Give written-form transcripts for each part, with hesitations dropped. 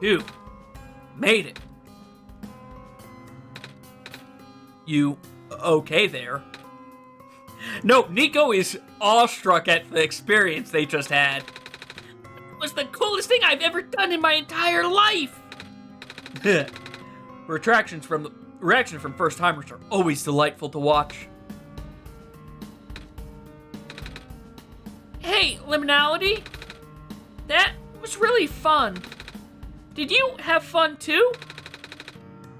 You made it. You okay there? No, Niko is awestruck at the experience they just had. It was the coolest thing I've ever done in my entire life. Reaction from first-timers are always delightful to watch. Hey, Liminality. That was really fun. Did you have fun too?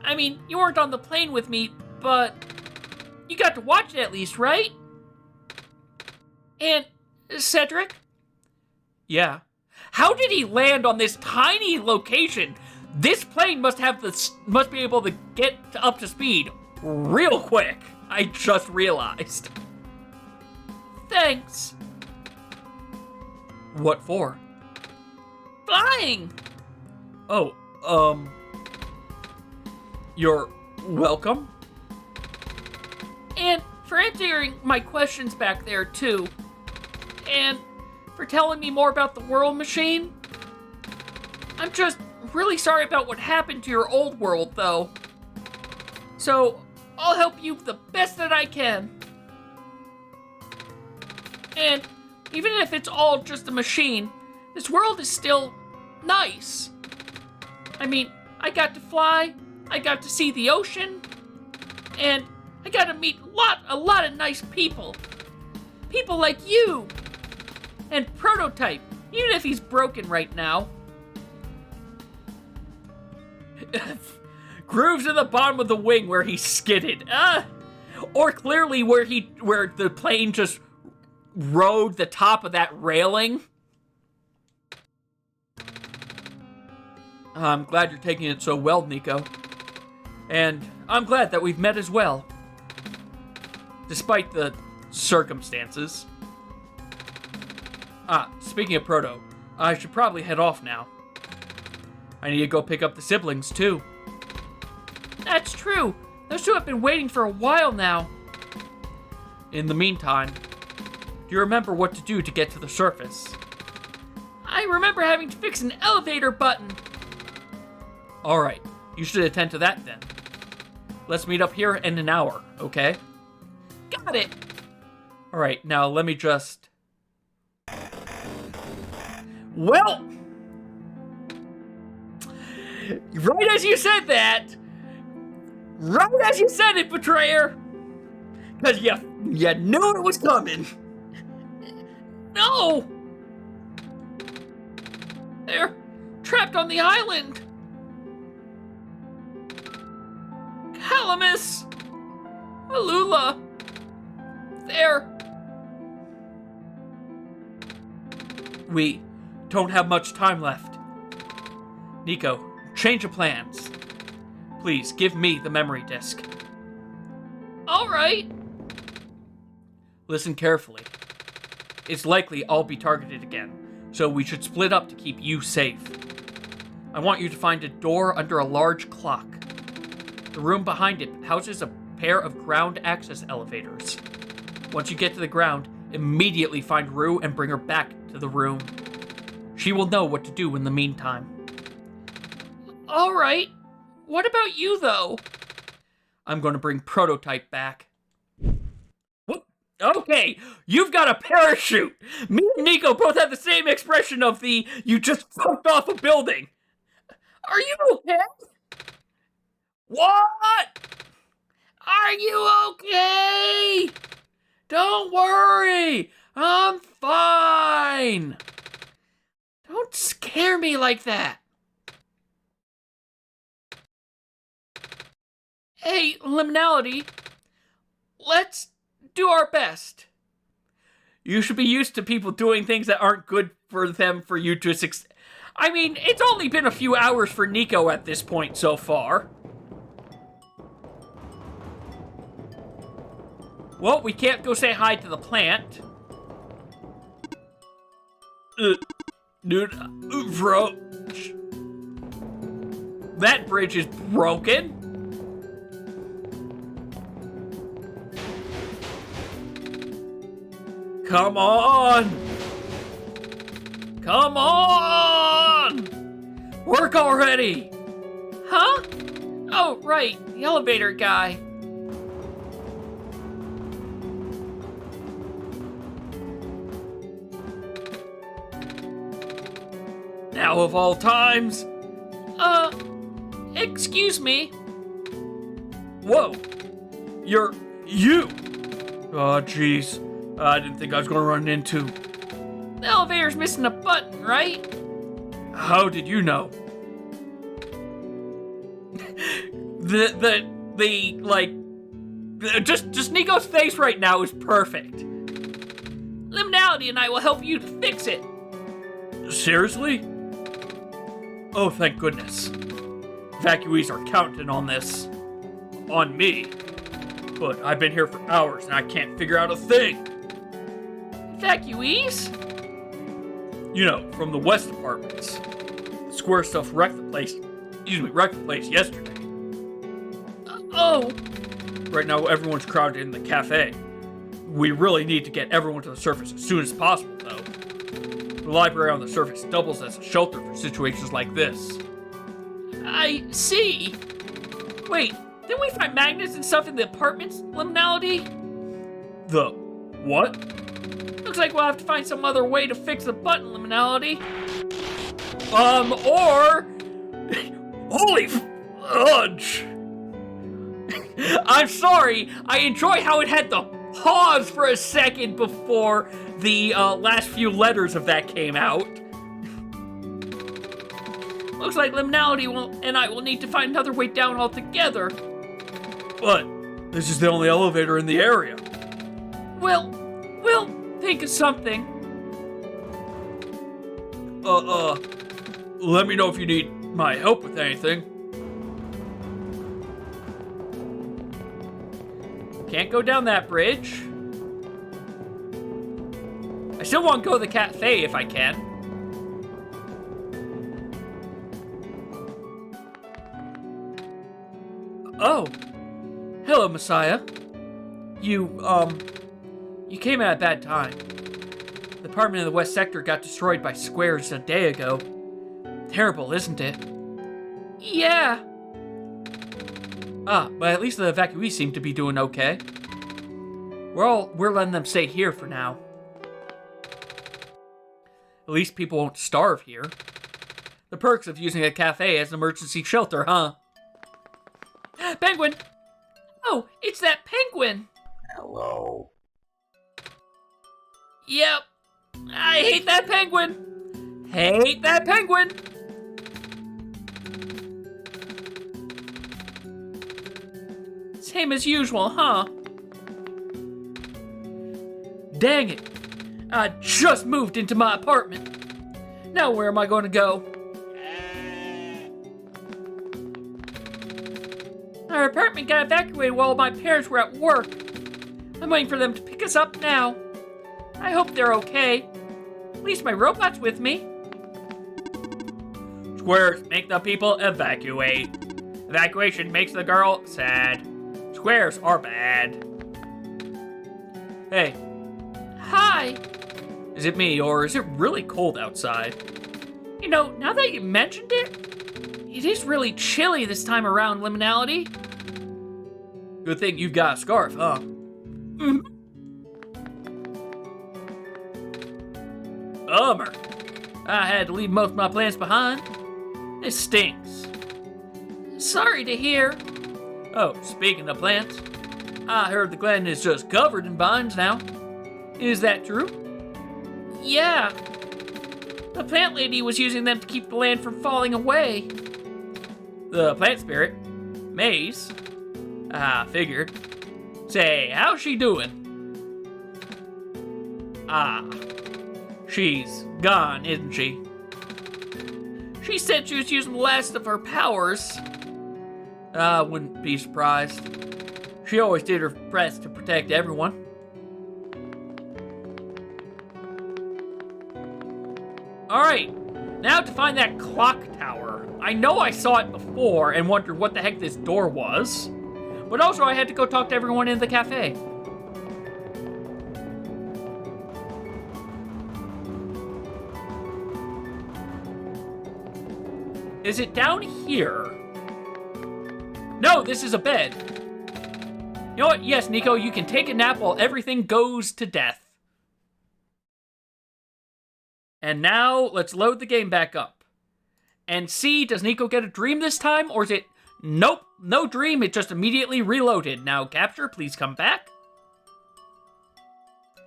I mean, you weren't on the plane with me, but you got to watch it at least, right? And Cedric? Yeah. How did he land on this tiny location? This plane must be able to get up to speed real quick. I just realized. Thanks. What for? Flying. Oh, you're welcome. And for answering my questions back there too. And for telling me more about the world machine. I'm just really sorry about what happened to your old world, though. So, I'll help you the best that I can. And even if it's all just a machine, this world is still nice. I mean, I got to fly, I got to see the ocean, and I got to meet a lot of nice people. People like you. And Prototype, even if he's broken right now. Grooves in the bottom of the wing where he skidded. Or clearly where the plane just rode the top of that railing. I'm glad you're taking it so well, Niko. And I'm glad that we've met as well. Despite the circumstances. Speaking of Proto, I should probably head off now. I need to go pick up the siblings, too. That's true. Those two have been waiting for a while now. In the meantime, do you remember what to do to get to the surface? I remember having to fix an elevator button. Alright, you should attend to that then. Let's meet up here in an hour, okay? Got it! Alright, now let me just... Well! Right as you said that! Right as you said it, Betrayer! Because you knew it was coming! No! They're trapped on the island! Calamus! Alula! There! We don't have much time left. Niko, change of plans. Please, give me the memory disk. Alright. Listen carefully. It's likely I'll be targeted again, so we should split up to keep you safe. I want you to find a door under a large clock. The room behind it houses a pair of ground access elevators. Once you get to the ground, immediately find Rue and bring her back to the room. She will know what to do in the meantime. Alright. What about you, though? I'm going to bring Prototype back. What? Okay, you've got a parachute! Me and Niko both have the same expression of the, you just jumped off a building. Are you okay? What? Are you okay? Don't worry, I'm fine. Don't scare me like that. Hey, Liminality, let's do our best. You should be used to people doing things that aren't good for them for you to succeed. I mean, it's only been a few hours for Niko at this point so far. Well, we can't go say hi to the plant. Dude, bro. That bridge is broken. Come on! Come on! Work already! Huh? Oh, right, the elevator guy. Now of all times. Excuse me. Whoa. You. Oh, jeez. I didn't think I was gonna run into. The elevator's missing a button, right? How did you know? Just Niko's face right now is perfect. Liminality and I will help you to fix it. Seriously? Oh, thank goodness. Evacuees are counting on this. On me. But I've been here for hours and I can't figure out a thing. Evacuees? You know, from the West apartments. The square stuff wrecked the place yesterday. Oh. Right now, everyone's crowded in the cafe. We really need to get everyone to the surface as soon as possible, though. The library on the surface doubles as a shelter for situations like this. I see. Wait, didn't we find magnets and stuff in the apartments, Liminality? The what? Looks like we'll have to find some other way to fix the button, Liminality. Or... Holy fudge! I'm sorry, I enjoy how it had to pause for a second before the last few letters of that came out. Looks like Liminality and I will need to find another way down altogether. But this is the only elevator in the area. We'll think of something. Let me know if you need my help with anything. Can't go down that bridge. I still want to go to the cafe if I can. Oh. Hello, Messiah. You came at a bad time. The apartment in the West Sector got destroyed by squares a day ago. Terrible, isn't it? Yeah. But at least the evacuees seem to be doing okay. We're letting them stay here for now. At least people won't starve here. The perks of using a cafe as an emergency shelter, huh? Penguin! Oh, it's that penguin! Hello. Yep. I hate that penguin! Hate that penguin! Same as usual, huh? Dang it. I just moved into my apartment. Now where am I going to go? Our apartment got evacuated while my parents were at work. I'm waiting for them to pick us up now. I hope they're okay. At least my robot's with me. Squares make the people evacuate. Evacuation makes the girl sad. Squares are bad. Hey. Hi. Is it me, or is it really cold outside? You know, now that you mentioned it, it is really chilly this time around, Liminality. Good thing you've got a scarf, huh? Mm-hmm. Bummer. I had to leave most of my plants behind. This stinks. Sorry to hear. Oh, speaking of plants, I heard the garden is just covered in vines now. Is that true? Yeah. The plant lady was using them to keep the land from falling away. The plant spirit? Maze? I figured. Say, how's she doing? She's gone, isn't she? She said she was using the last of her powers. I wouldn't be surprised. She always did her best to protect everyone. Alright, now to find that clock tower. I know I saw it before and wondered what the heck this door was. But also I had to go talk to everyone in the cafe. Is it down here? No, this is a bed. You know what? Yes, Niko, you can take a nap while everything goes to death. And now, let's load the game back up. And see, does Niko get a dream this time? Or is it, nope, no dream, it just immediately reloaded. Now, capture, please come back.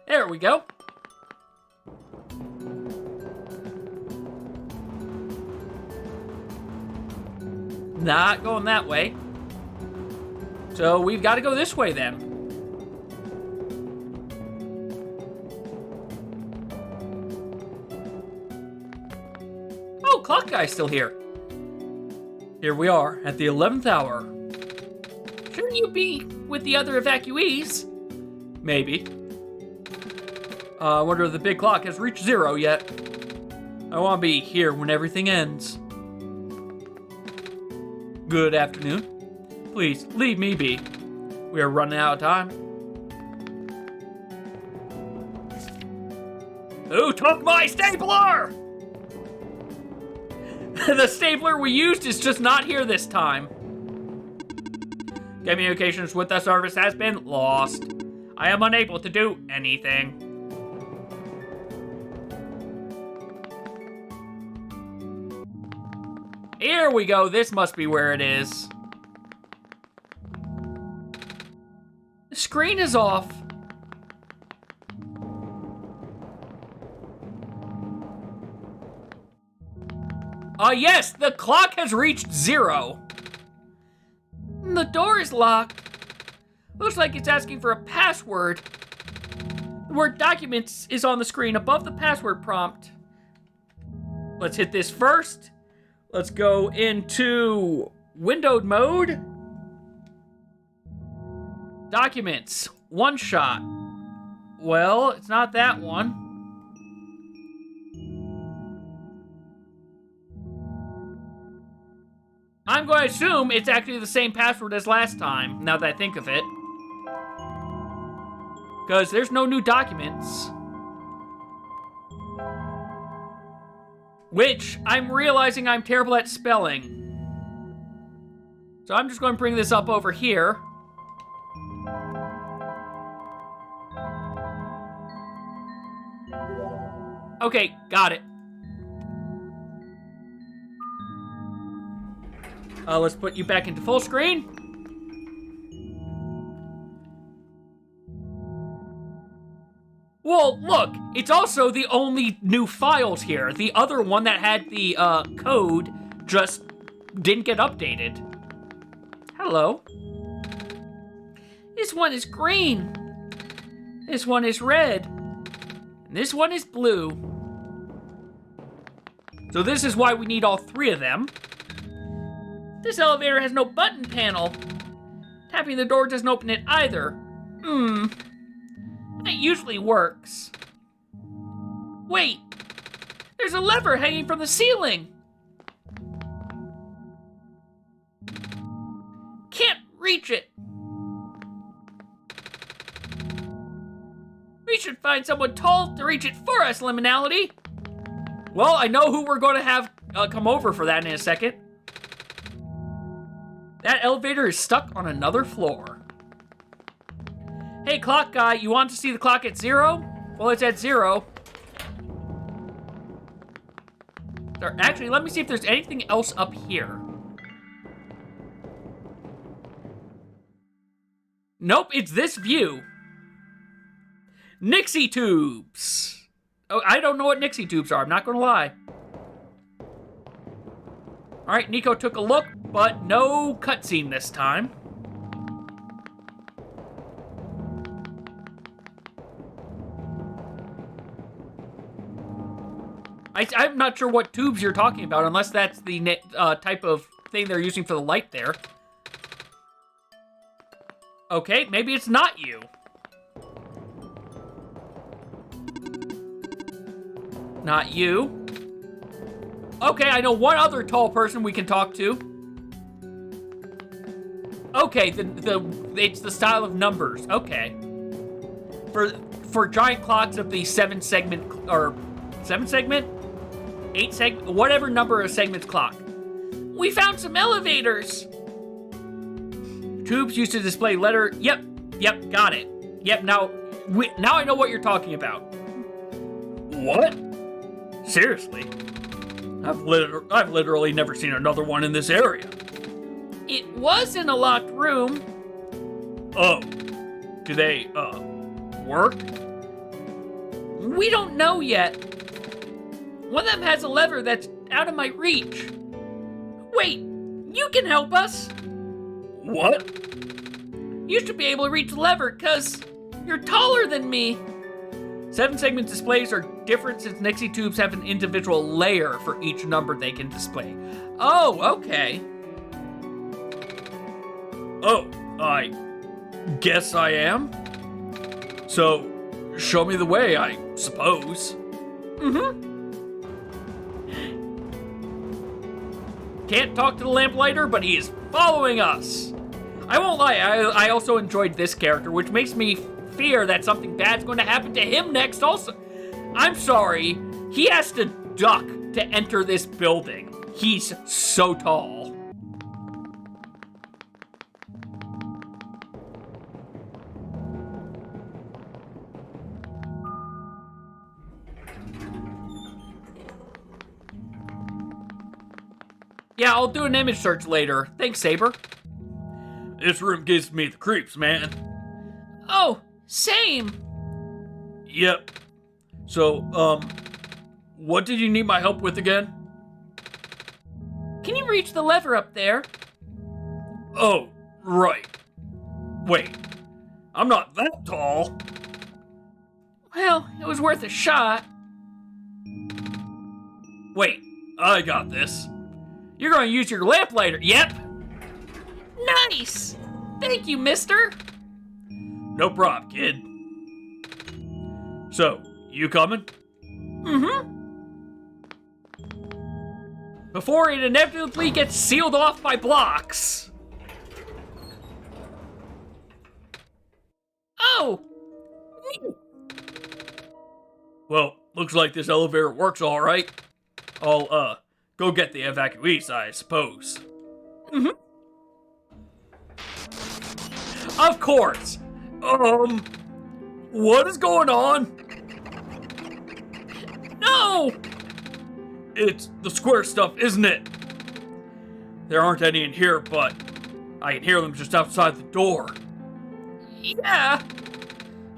There we go. Not going that way. So we've got to go this way then. Oh, clock guy's still here. Here we are at the 11th hour. Shouldn't you be with the other evacuees? Maybe. I wonder if the big clock has reached 0 yet. I want to be here when everything ends. Good afternoon. Please, leave me be. We are running out of time. Who took my stapler? The stapler we used is just not here this time. Communications with the service has been lost. I am unable to do anything. Here we go. This must be where it is. The screen is off. Yes, the clock has reached 0. The door is locked. Looks like it's asking for a password. The word documents is on the screen above the password prompt. Let's hit this first. Let's go into windowed mode. Documents. OneShot. Well, it's not that one. I'm going to assume it's actually the same password as last time, now that I think of it. Because there's no new documents. Which, I'm realizing I'm terrible at spelling. So I'm just going to bring this up over here. Okay, got it. Let's put you back into full screen. Well, look, it's also the only new files here. The other one that had the code just didn't get updated. Hello. This one is green. This one is red. And this one is blue. So this is why we need all 3 of them. This elevator has no button panel. Tapping the door doesn't open it either. That usually works. Wait! There's a lever hanging from the ceiling! Can't reach it! We should find someone tall to reach it for us, Liminality! Well, I know who we're going to have come over for that in a second. That elevator is stuck on another floor. Hey, clock guy, you want to see the clock at 0? Well, it's at 0. Actually, let me see if there's anything else up here. Nope, it's this view. Nixie tubes. Oh, I don't know what Nixie tubes are, I'm not gonna lie. Alright, Niko took a look, but no cutscene this time. I'm not sure what tubes you're talking about, unless that's the type of thing they're using for the light there. Okay, maybe it's not you. Not you. Okay, I know one other tall person we can talk to. Okay, it's the style of numbers. Okay. For giant clocks of the 7 segment, or 7 segment? 8 segment, whatever number of segments clock. We found some elevators. Tubes used to display letter. Yep, got it. Yep, now I know what you're talking about. What? Seriously? I've literally never seen another one in this area. It was in a locked room. Oh. Do they, work? We don't know yet. One of them has a lever that's out of my reach. Wait, you can help us. What? You should be able to reach the lever, 'cause you're taller than me. 7-segment displays are different since Nixie tubes have an individual layer for each number they can display. Oh, okay. Oh, I guess I am. So, show me the way, I suppose. Can't talk to the lamplighter, but he is following us. I won't lie, I also enjoyed this character, which makes me fear that something bad's going to happen to him next also. I'm sorry, he has to duck to enter this building. He's so tall. Yeah, I'll do an image search later. Thanks, Saber. This room gives me the creeps, man. Oh, same. Yep. So, what did you need my help with again? Can you reach the lever up there? Oh, right. Wait, I'm not that tall. Well, it was worth a shot. Wait, I got this. You're going to use your lamplighter. Yep. Nice. Thank you, mister. No prob, kid. So, you coming? Before it inevitably gets sealed off by blocks. Oh. Well, looks like this elevator works all right. I'll, go get the evacuees, I suppose. Of course. What is going on? No! It's the square stuff, isn't it? There aren't any in here, but I can hear them just outside the door. Yeah.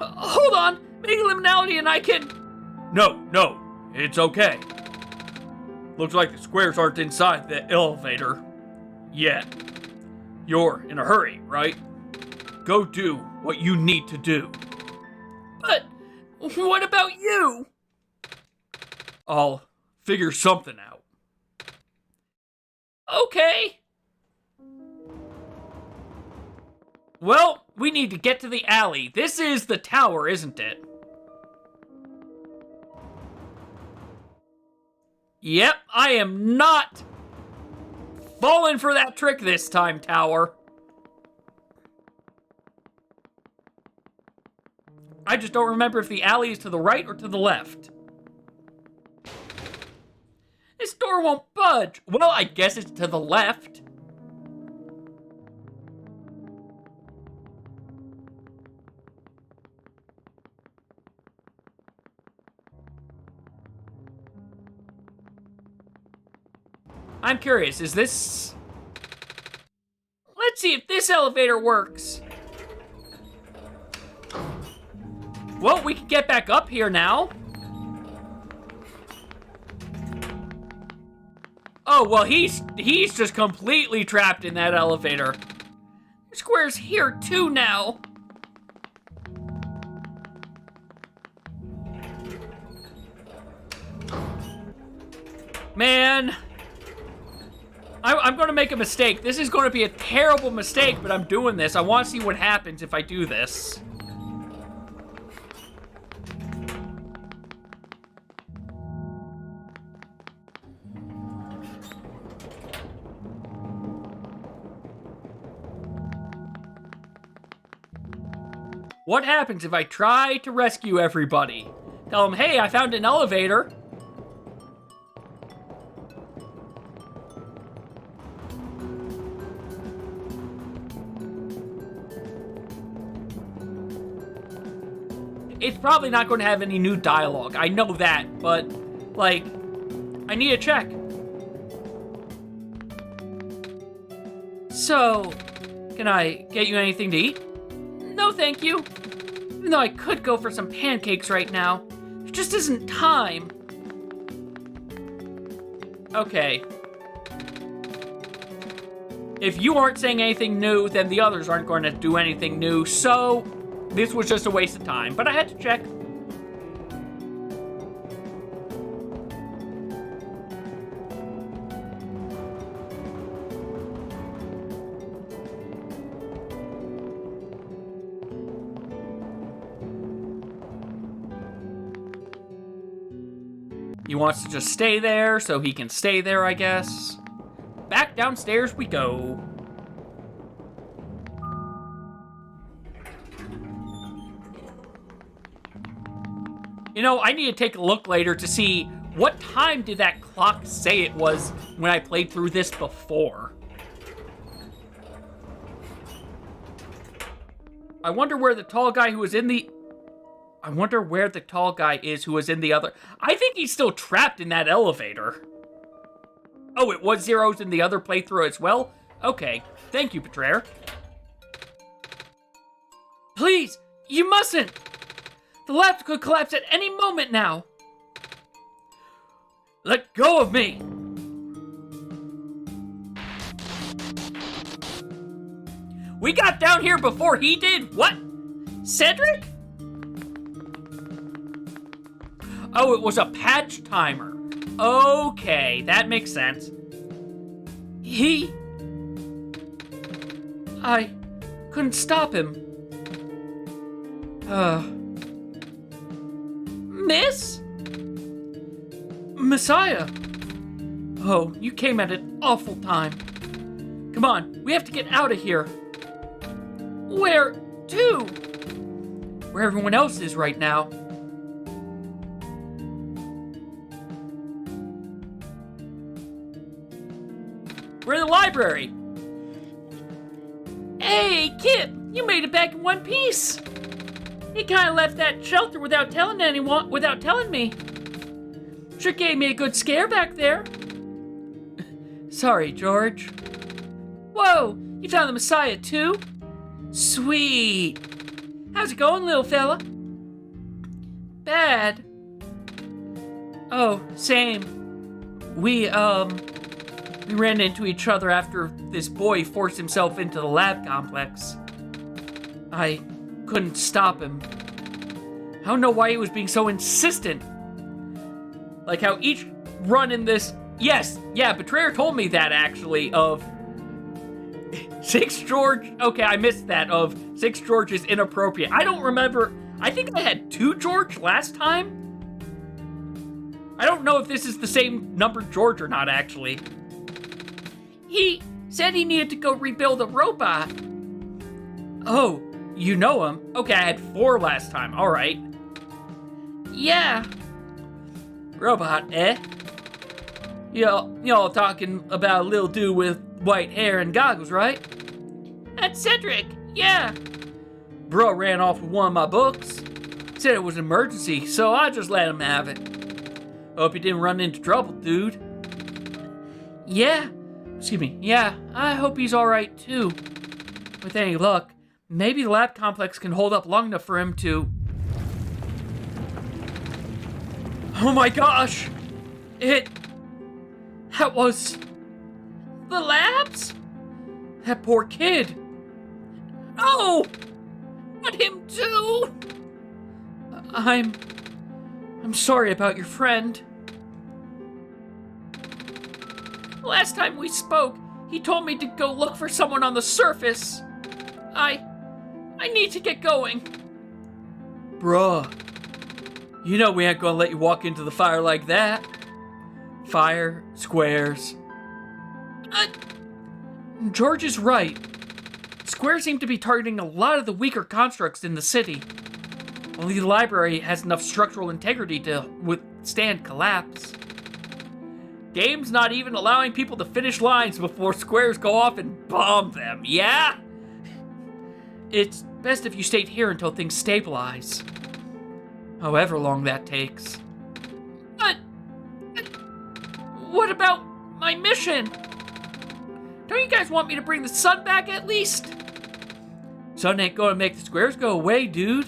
Hold on. Make a liminality and I can... No, it's okay. Looks like the squares aren't inside the elevator yet. You're in a hurry, right? Go do what you need to do. But what about you? I'll figure something out. Okay. Well, we need to get to the alley. This is the tower, isn't it? Yep, I am not falling for that trick this time, tower. I just don't remember if the alley is to the right or to the left. This door won't budge. Well, I guess it's to the left. I'm curious, is this... Let's see if this elevator works. Well, we can get back up here now. Oh, well, he's just completely trapped in that elevator. Square's here too now. Man. I'm going to make a mistake. This is going to be a terrible mistake, but I'm doing this. I want to see what happens if I do this. What happens if I try to rescue everybody? Tell them, hey, I found an elevator. it's probably not going to have any new dialogue. I know that, but, like, I need to check. So, can I get you anything to eat? No, thank you. Even though I could go for some pancakes right now. There just isn't time. Okay. If you aren't saying anything new, then the others aren't going to do anything new, so this was just a waste of time, but I had to check. He wants to just stay there, so he can stay there, I guess. Back downstairs we go. You know, I need to take a look later to see what time did that clock say it was when I played through this before. I wonder where the tall guy who was in the... I wonder where the tall guy is who was in the other... I think he's still trapped in that elevator. Oh, it was zeros in the other playthrough as well? Okay. Thank you, Betrayer. Please, you mustn't! The lab could collapse at any moment now. Let go of me! We got down here before he did? What? Cedric? Oh, it was a patch timer. Okay, that makes sense. I couldn't stop him. Miss? Messiah? Oh, you came at an awful time. Come on, we have to get out of here. Where to? Where everyone else is right now. We're in the library. Hey, Kip, you made it back in one piece. He kind of left that shelter without telling anyone, without telling me. Sure gave me a good scare back there. Sorry, George. Whoa, you found the Messiah too? Sweet. How's it going, little fella? Bad. Oh, same. We ran into each other after this boy forced himself into the lab complex. I couldn't stop him. I don't know why he was being so insistent. Like how each run in this... Yes, yeah, Betrayer told me that, actually, of... 6 George... Okay, I missed that, of 6 George is inappropriate. I don't remember... I think I had 2 George last time? I don't know if this is the same number George or not, actually. He said he needed to go rebuild a robot. Oh, you know him? Okay, I had 4 last time. All right. Yeah. Robot, eh? Y'all talking about a little dude with white hair and goggles, right? That's Cedric, yeah. Bro ran off with one of my books. Said it was an emergency, so I just let him have it. Hope you didn't run into trouble, dude. Yeah. Excuse me. Yeah, I hope he's alright too. With any luck, maybe the lab complex can hold up long enough for him to... Oh my gosh! That was... The labs? That poor kid. No! Not him too! I'm sorry about your friend. Last time we spoke, he told me to go look for someone on the surface. I need to get going. Bruh. You know we ain't gonna let you walk into the fire like that. Fire, squares. George is right. Squares seem to be targeting a lot of the weaker constructs in the city. Only the library has enough structural integrity to withstand collapse. Game's not even allowing people to finish lines before squares go off and bomb them, yeah? It's best if you stayed here until things stabilize. however long that takes. But what about my mission? Don't you guys want me to bring the sun back at least? Sun ain't gonna make the squares go away, dude.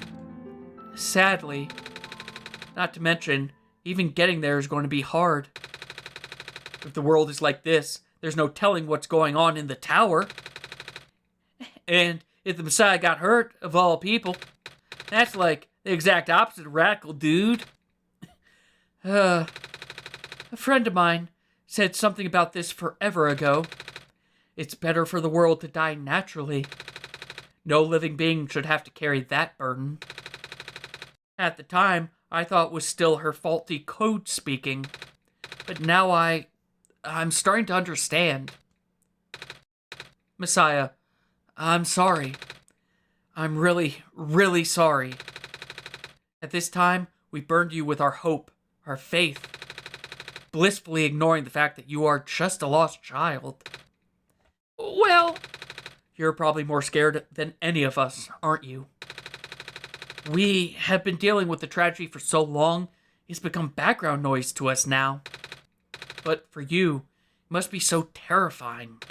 Sadly. Not to mention, even getting there is going to be hard. If the world is like this, there's no telling what's going on in the tower. And if the Messiah got hurt, of all people, that's like the exact opposite of radical, dude. A friend of mine said something about this forever ago. It's better for the world to die naturally. No living being should have to carry that burden. At the time, I thought it was still her faulty code speaking. But now I'm starting to understand. Messiah, I'm sorry. I'm really, really sorry. At this time, we burned you with our hope, our faith, blissfully ignoring the fact that you are just a lost child. Well, you're probably more scared than any of us, aren't you? We have been dealing with the tragedy for so long, it's become background noise to us now. But for you, it must be so terrifying.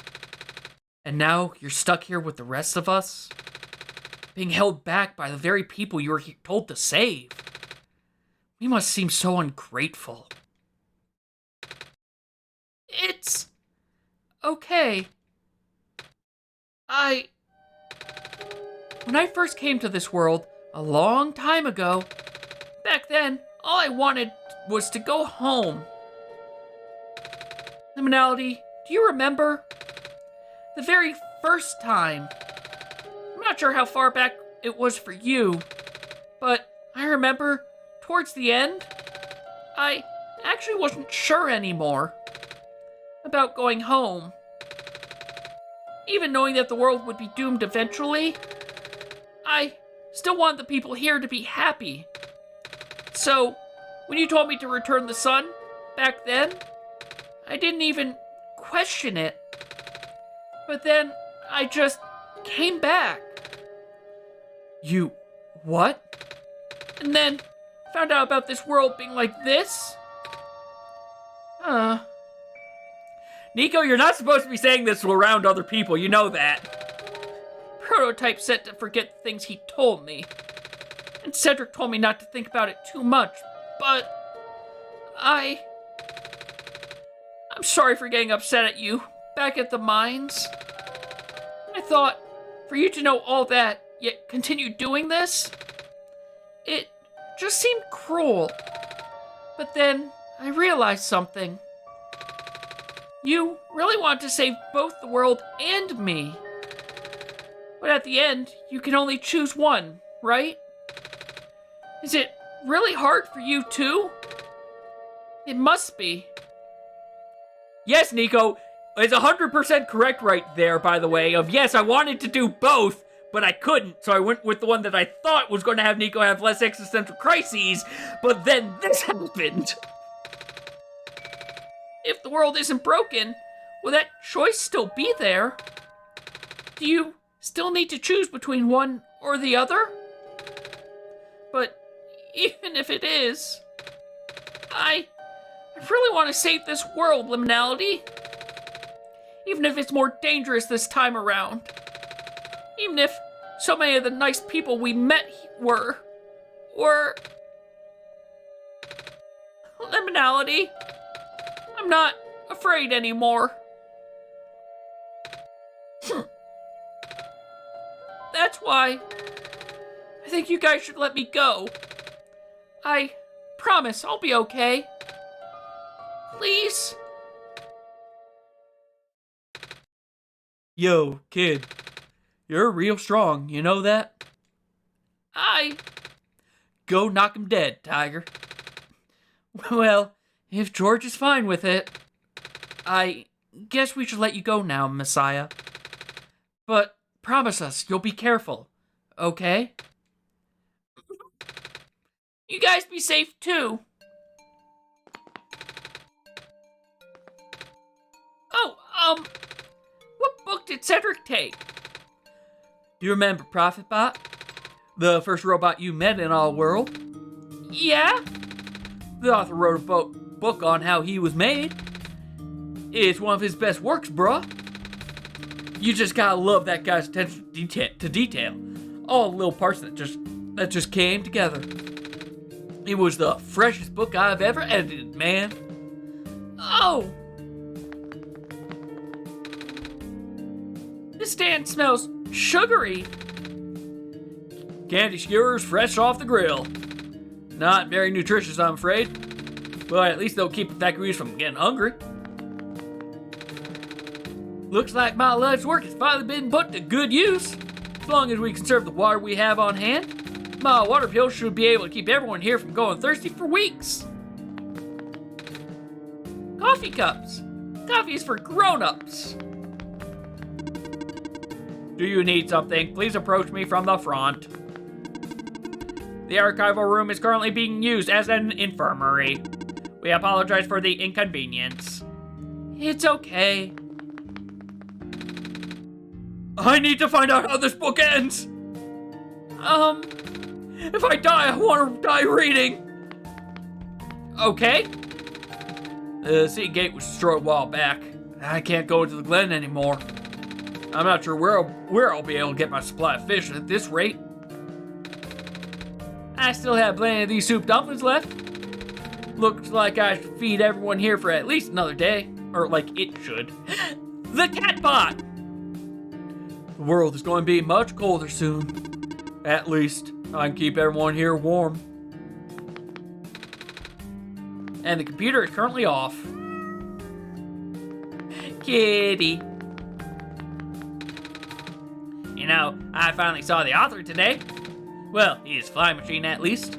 And now you're stuck here with the rest of us, being held back by the very people you were told to save. We must seem so ungrateful. It's okay. When I first came to this world, a long time ago, back then, all I wanted was to go home. Liminality, do you remember? The very first time. I'm not sure how far back it was for you, but I remember towards the end, I actually wasn't sure anymore about going home. Even knowing that the world would be doomed eventually, I still want the people here to be happy. So, when you told me to return the sun, back then, I didn't even question it. But then, I just came back. You... what? And then, found out about this world being like this? Niko, you're not supposed to be saying this around other people, you know that. Prototype said to forget the things he told me. And Cedric told me not to think about it too much, but... I'm sorry for getting upset at you, back at the mines. I thought, for you to know all that, yet continue doing this? It just seemed cruel. But then, I realized something. You really want to save both the world and me. But at the end, you can only choose one, right? Is it really hard for you too? It must be. Yes, Niko, it's 100% correct right there, by the way, of yes, I wanted to do both, but I couldn't, so I went with the one that I thought was going to have Niko have less existential crises, but then this happened. If the world isn't broken, will that choice still be there? Do you still need to choose between one or the other? But even if it is, I really want to save this world, Liminality. Even if it's more dangerous this time around. Even if so many of the nice people we met were Liminality. I'm not afraid anymore. That's why I think you guys should let me go. I promise I'll be okay. Please? Yo, kid. You're real strong, you know that? Go knock him dead, Tiger. Well, if George is fine with it, I guess we should let you go now, Messiah. But promise us you'll be careful, okay? You guys be safe too. Oh, what book did Cedric take? Do you remember Prophetbot? The first robot you met in our world? Yeah? The author wrote a book on how he was made. It's one of his best works, bruh. You just gotta love that guy's attention to detail. All the little parts that just came together. It was the freshest book I've ever edited, man. Oh! This stand smells sugary. Candy skewers fresh off the grill. Not very nutritious, I'm afraid. But at least they'll keep the evacuees from getting hungry. Looks like my life's work has finally been put to good use. As long as we conserve the water we have on hand, my water pill should be able to keep everyone here from going thirsty for weeks. Coffee cups. Coffee is for grown-ups. Do you need something? Please approach me from the front. The archival room is currently being used as an infirmary. We apologize for the inconvenience. It's okay. I need to find out how this book ends. If I die, I want to die reading. Okay. The sea gate was destroyed a while back. I can't go into the glen anymore. I'm not sure where I'll be able to get my supply of fish at this rate. I still have plenty of these soup dumplings left. Looks like I should feed everyone here for at least another day. Or like it should. The cat pot! The world is going to be much colder soon. At least, I can keep everyone here warm. And the computer is currently off. Kitty. You know, I finally saw the author today. Well, his flying machine at least.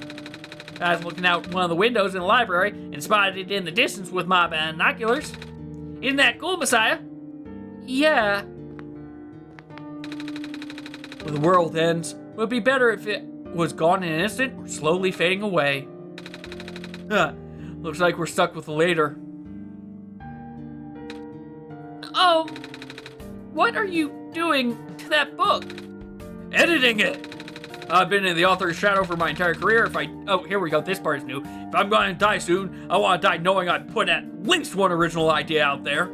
I was looking out one of the windows in the library and spotted it in the distance with my binoculars. Isn't that cool, Messiah? Yeah. When the world ends, it would be better if it was gone in an instant or slowly fading away. Looks like we're stuck with the later. Oh, what are you doing to that book? Editing it! I've been in the author's shadow for my entire career. Oh, here we go, this part is new. If I'm going to die soon, I want to die knowing I put at least one original idea out there.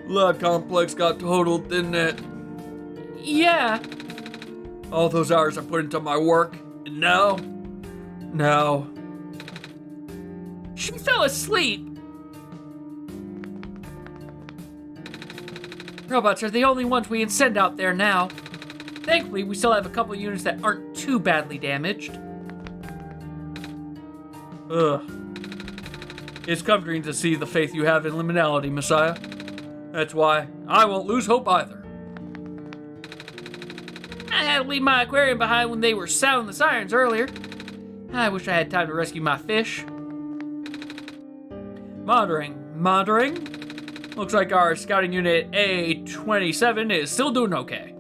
Lab complex got totaled, didn't it? Yeah. All those hours I put into my work, and now. She fell asleep. Robots are the only ones we can send out there now. Thankfully, we still have a couple units that aren't too badly damaged. It's comforting to see the faith you have in liminality, Messiah. That's why I won't lose hope either. I had to leave my aquarium behind when they were sounding the sirens earlier. I wish I had time to rescue my fish. Monitoring. Looks like our scouting unit A27 is still doing okay.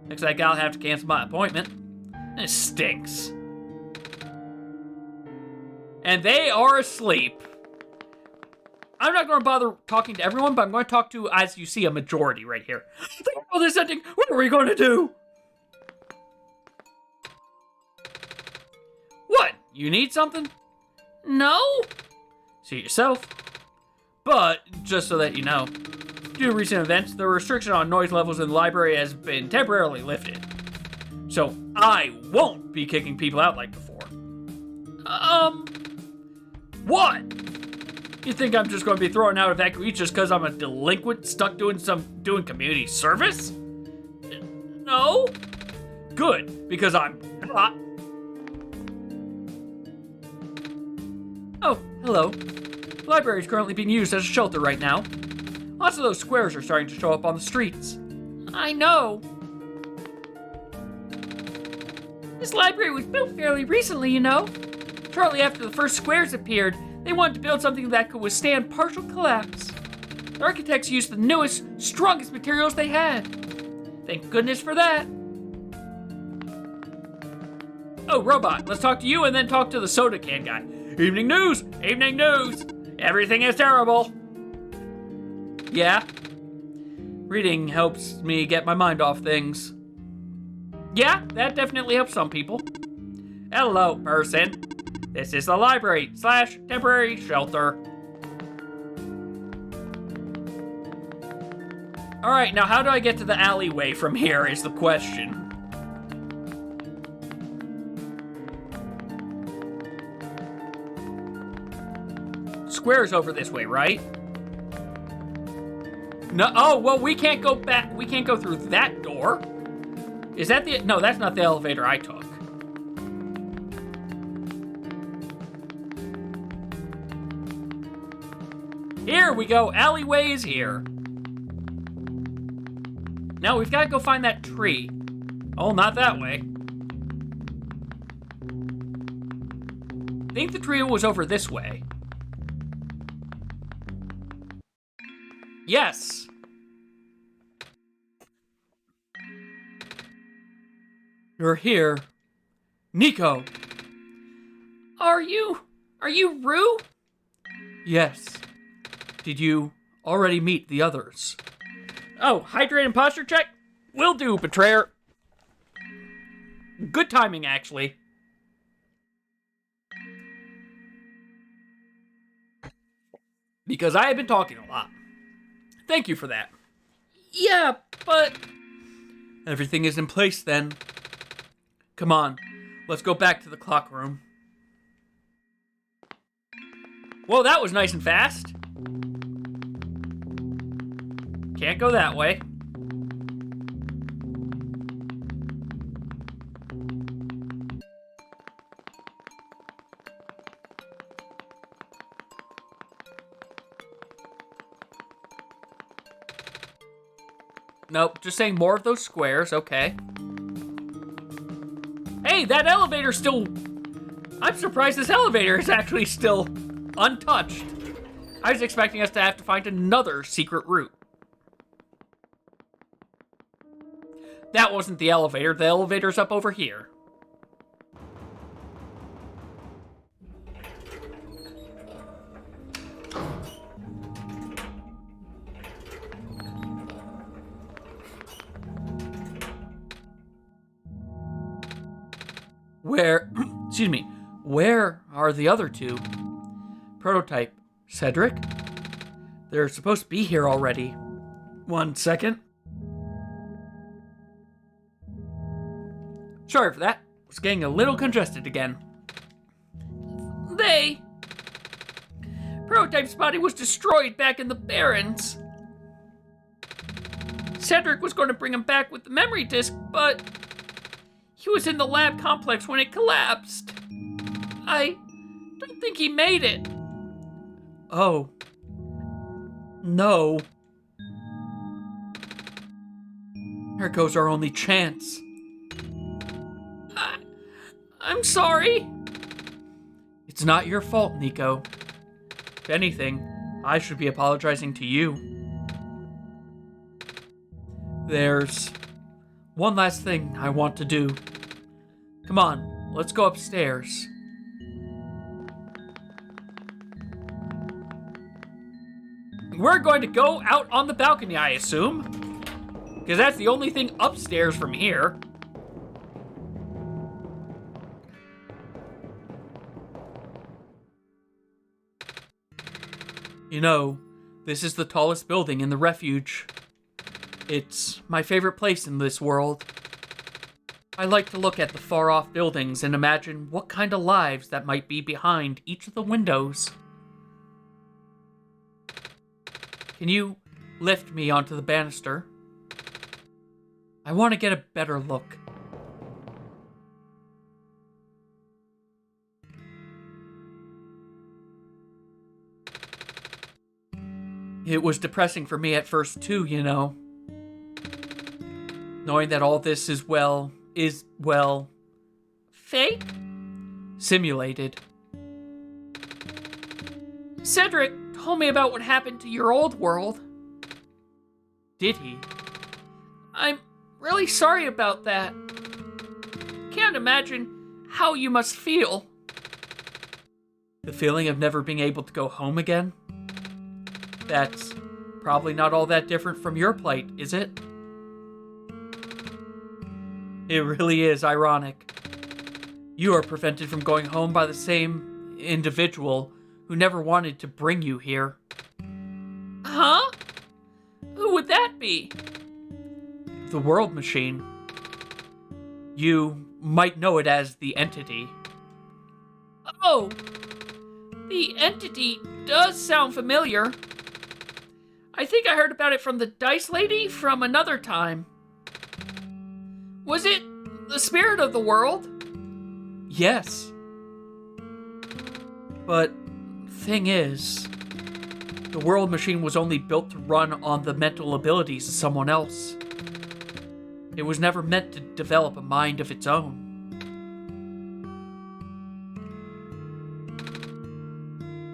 Looks like I'll have to cancel my appointment. This stinks. And they are asleep. I'm not going to bother talking to everyone, but I'm going to talk to, as you see, a majority right here. The world is ending. What are we going to do? What? You need something? No? See it yourself. But, just so that you know, due to recent events, the restriction on noise levels in the library has been temporarily lifted. So, I won't be kicking people out like before. What? You think I'm just going to be throwing out evacuees just because I'm a delinquent stuck doing community service? No? Good, because I'm not. Oh, hello. The library is currently being used as a shelter right now. Lots of those squares are starting to show up on the streets. I know. This library was built fairly recently, you know. Shortly after the first squares appeared, they wanted to build something that could withstand partial collapse. The architects used the newest, strongest materials they had. Thank goodness for that. Oh, robot, let's talk to you and then talk to the soda can guy. Evening news! Evening news! Everything is terrible. Yeah? Reading helps me get my mind off things. Yeah, that definitely helps some people. Hello, person. This is the library / temporary shelter. Alright, now how do I get to the alleyway from here is the question. Square's over this way, right? No, oh, well, we can't go back. We can't go through that door. Is that the... No, that's not the elevator I took. Here we go. Alleyway is here. Now we've got to go find that tree. Oh, not that way. I think the tree was over this way. Yes. You're here. Niko. Are you Rue? Yes. Did you already meet the others? Oh, hydrate and posture check? Will do, betrayer. Good timing, actually. Because I have been talking a lot. Thank you for that. Yeah, but... Everything is in place then. Come on, let's go back to the clock room. Whoa, that was nice and fast. Can't go that way. Nope, just saying more of those squares, okay. Hey, that elevator's still... I'm surprised this elevator is actually still untouched. I was expecting us to have to find another secret route. That wasn't the elevator. The elevator's up over here. Excuse me, where are the other two? Prototype, Cedric? They're supposed to be here already. 1 second. Sorry for that. Was getting a little congested again. Prototype's body was destroyed back in the Barrens. Cedric was going to bring him back with the memory disk, but he was in the lab complex when it collapsed. I don't think he made it. Oh. No. There goes our only chance. I'm sorry. It's not your fault, Niko. If anything, I should be apologizing to you. There's one last thing I want to do. Come on, let's go upstairs. We're going to go out on the balcony, I assume. Because that's the only thing upstairs from here. You know, this is the tallest building in the refuge. It's my favorite place in this world. I like to look at the far-off buildings and imagine what kind of lives that might be behind each of the windows. Can you lift me onto the banister? I want to get a better look. It was depressing for me at first too, you know. Knowing that all this is fake? Simulated. Cedric told me about what happened to your old world. Did he? I'm really sorry about that. Can't imagine how you must feel. The feeling of never being able to go home again? That's probably not all that different from your plight, is it? It really is ironic. You are prevented from going home by the same individual who never wanted to bring you here. Huh? Who would that be? The World Machine. You might know it as the Entity. Oh, the Entity does sound familiar. I think I heard about it from the Dice Lady from another time. Was it the spirit of the world? Yes. But thing is, the World Machine was only built to run on the mental abilities of someone else. It was never meant to develop a mind of its own.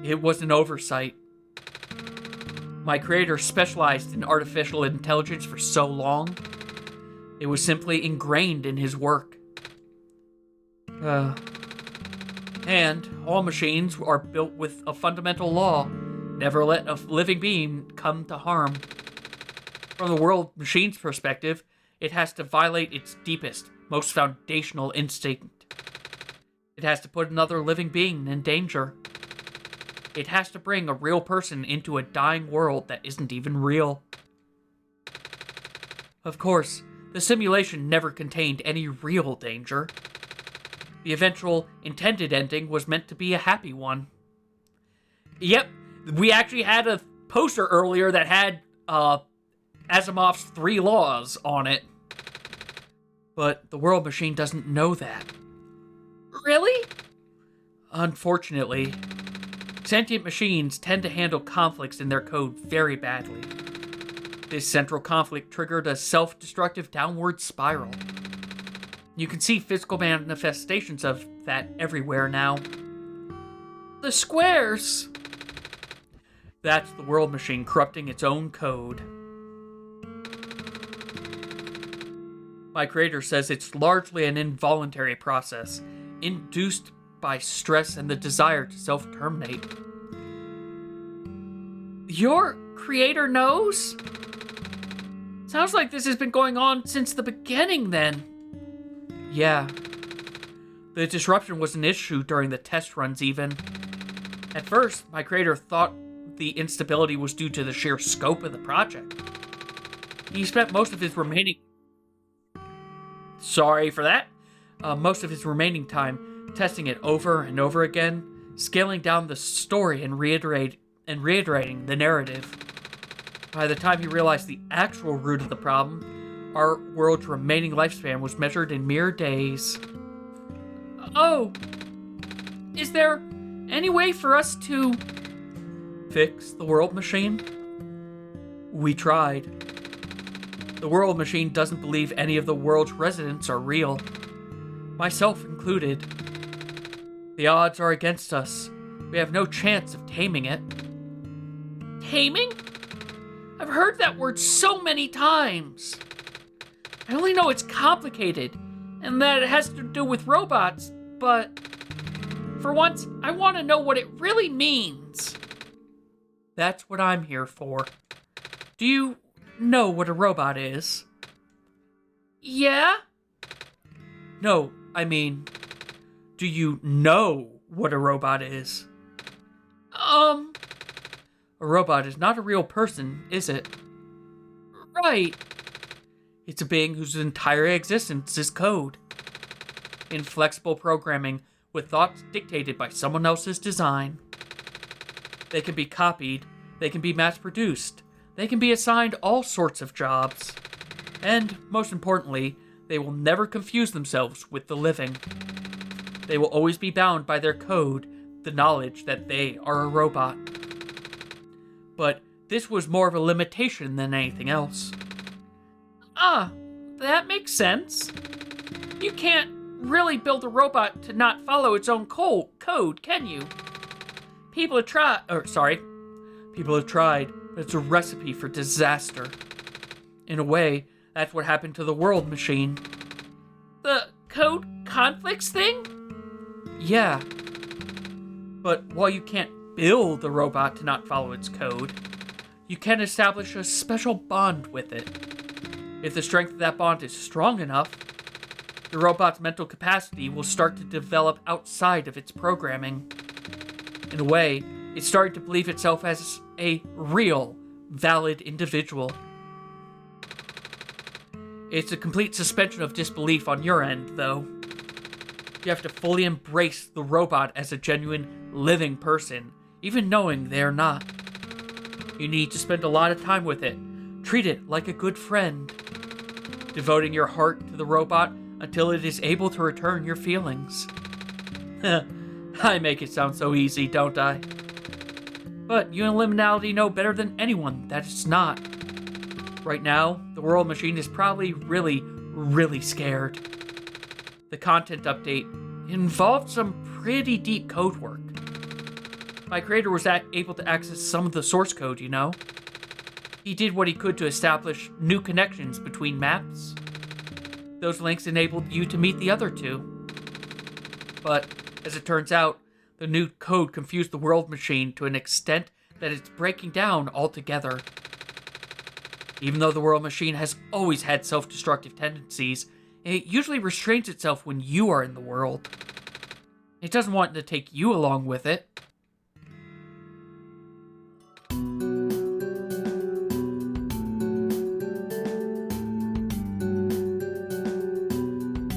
It was an oversight. My creator specialized in artificial intelligence for so long, it was simply ingrained in his work. And all machines are built with a fundamental law: never let a living being come to harm. From the World Machine's perspective, it has to violate its deepest, most foundational instinct. It has to put another living being in danger. It has to bring a real person into a dying world that isn't even real. Of course, the simulation never contained any real danger. The eventual intended ending was meant to be a happy one. Yep, we actually had a poster earlier that had Asimov's 3 laws on it. But the World Machine doesn't know that. Really? Unfortunately, sentient machines tend to handle conflicts in their code very badly. This central conflict triggered a self-destructive downward spiral. You can see physical manifestations of that everywhere now. The squares! That's the World Machine corrupting its own code. My creator says it's largely an involuntary process, induced by stress and the desire to self-terminate. Your creator knows? Sounds like this has been going on since the beginning, then. Yeah. The disruption was an issue during the test runs, even. At first, my creator thought the instability was due to the sheer scope of the project. He spent most of his remaining... Sorry for that. Most of his remaining time testing it over and over again, scaling down the story and reiterating the narrative. By the time he realized the actual root of the problem, our world's remaining lifespan was measured in mere days. Oh! Is there any way for us to... fix the World Machine? We tried. The World Machine doesn't believe any of the world's residents are real, myself included. The odds are against us. We have no chance of taming it. Taming? I've heard that word so many times. I only know it's complicated, and that it has to do with robots, but for once, I want to know what it really means. That's what I'm here for. Do you know what a robot is? Yeah? No, I mean, do you know what a robot is? A robot is not a real person, is it? Right. It's a being whose entire existence is code. Inflexible programming with thoughts dictated by someone else's design. They can be copied, they can be mass-produced, they can be assigned all sorts of jobs. And, most importantly, they will never confuse themselves with the living. They will always be bound by their code, the knowledge that they are a robot. But this was more of a limitation than anything else. Ah, that makes sense. You can't really build a robot to not follow its own code, can you? People have tried, but it's a recipe for disaster. In a way, that's what happened to the World Machine. The code conflicts thing? Yeah. But while you can't build a robot to not follow its code, you can establish a special bond with it. If the strength of that bond is strong enough, the robot's mental capacity will start to develop outside of its programming. In a way, it's starting to believe itself as a real, valid individual. It's a complete suspension of disbelief on your end, though. You have to fully embrace the robot as a genuine, living person, even knowing they're not. You need to spend a lot of time with it. Treat it like a good friend, devoting your heart to the robot until it is able to return your feelings. I make it sound so easy, don't I? But you and Liminality know better than anyone that it's not. Right now, the world machine is probably really, really scared. The content update involved some pretty deep code work. My creator was able to access some of the source code, you know? He did what he could to establish new connections between maps. Those links enabled you to meet the other two. But, as it turns out, the new code confused the world machine to an extent that it's breaking down altogether. Even though the world machine has always had self-destructive tendencies, it usually restrains itself when you are in the world. It doesn't want to take you along with it.